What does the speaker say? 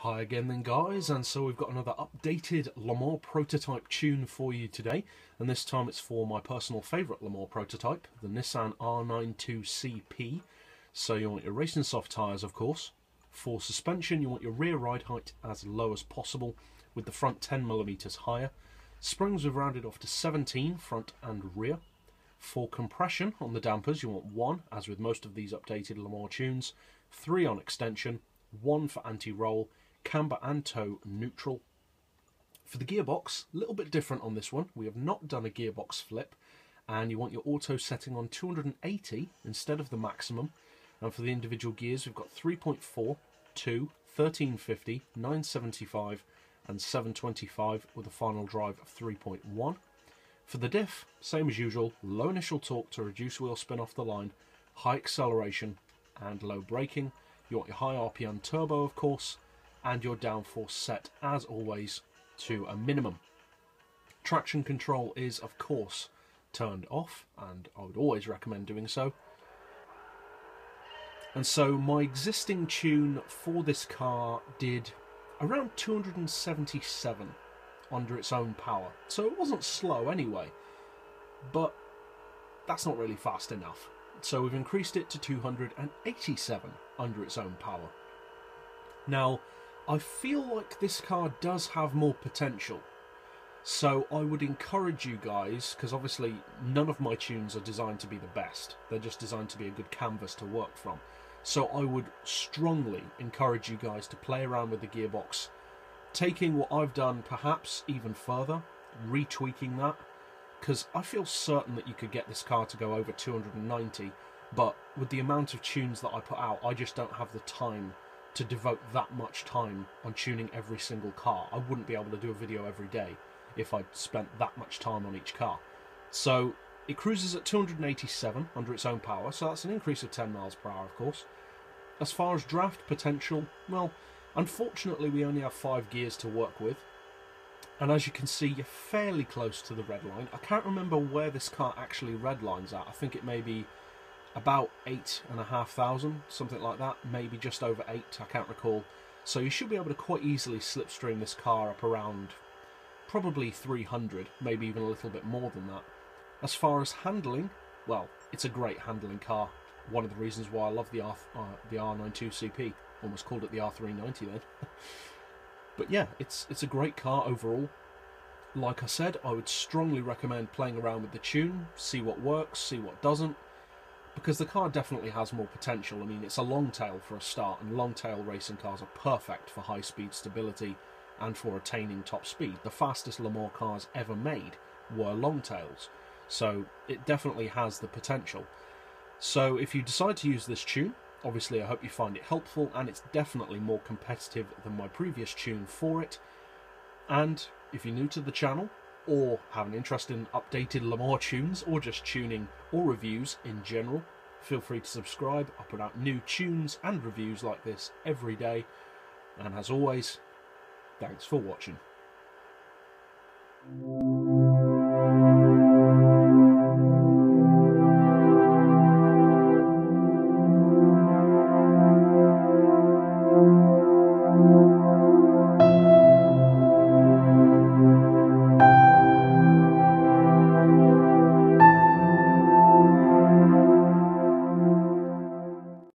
Hi again then guys, and so we've got another updated Le Mans prototype tune for you today, and this time it's for my personal favourite Le Mans prototype, the Nissan R92CP. So you want your racing soft tyres of course. For suspension you want your rear ride height as low as possible, with the front 10mm higher. Springs we've rounded off to 17 front and rear. For compression on the dampers you want 1, as with most of these updated Le Mans tunes, 3 on extension, 1 for anti-roll, camber and toe neutral. For the gearbox, a little bit different on this one. We have not done a gearbox flip, and you want your auto setting on 280 instead of the maximum. And for the individual gears, we've got 3.4, 2, 1350, 975 and 725 with a final drive of 3.1. For the diff, same as usual, low initial torque to reduce wheel spin off the line, high acceleration and low braking. You want your high RPM turbo of course, and your downforce set as always to a minimum. Traction control is of course turned off, and I would always recommend doing so. And so my existing tune for this car did around 277 under its own power, so it wasn't slow anyway, but that's not really fast enough. So we've increased it to 287 under its own power. Now, I feel like this car does have more potential, so I would encourage you guys, because obviously none of my tunes are designed to be the best, they're just designed to be a good canvas to work from. So I would strongly encourage you guys to play around with the gearbox, taking what I've done perhaps even further, retweaking that, because I feel certain that you could get this car to go over 290, but with the amount of tunes that I put out, I just don't have the time to devote that much time on tuning every single car. I wouldn't be able to do a video every day if I'd spent that much time on each car. So it cruises at 287 under its own power, so that's an increase of 10 miles per hour of course. As far as draft potential, well, unfortunately we only have 5 gears to work with, and as you can see you're fairly close to the red line. I can't remember where this car actually red lines at. I think it may be about 8,500, something like that, maybe just over 8, I can't recall. So you should be able to quite easily slipstream this car up around probably 300, maybe even a little bit more than that. As far as handling, well, it's a great handling car. One of the reasons why I love the R92CP. Almost called it the R390 then. But yeah, it's a great car overall. Like I said, I would strongly recommend playing around with the tune, see what works, see what doesn't, because the car definitely has more potential. I mean, it's a longtail for a start, and longtail racing cars are perfect for high-speed stability and for attaining top speed. The fastest Le Mans cars ever made were longtails, so it definitely has the potential. So if you decide to use this tune, obviously I hope you find it helpful, and it's definitely more competitive than my previous tune for it. And if you're new to the channel, or have an interest in updated Le Mans tunes, or just tuning or reviews in general, feel free to subscribe. I put out new tunes and reviews like this every day. And as always, thanks for watching.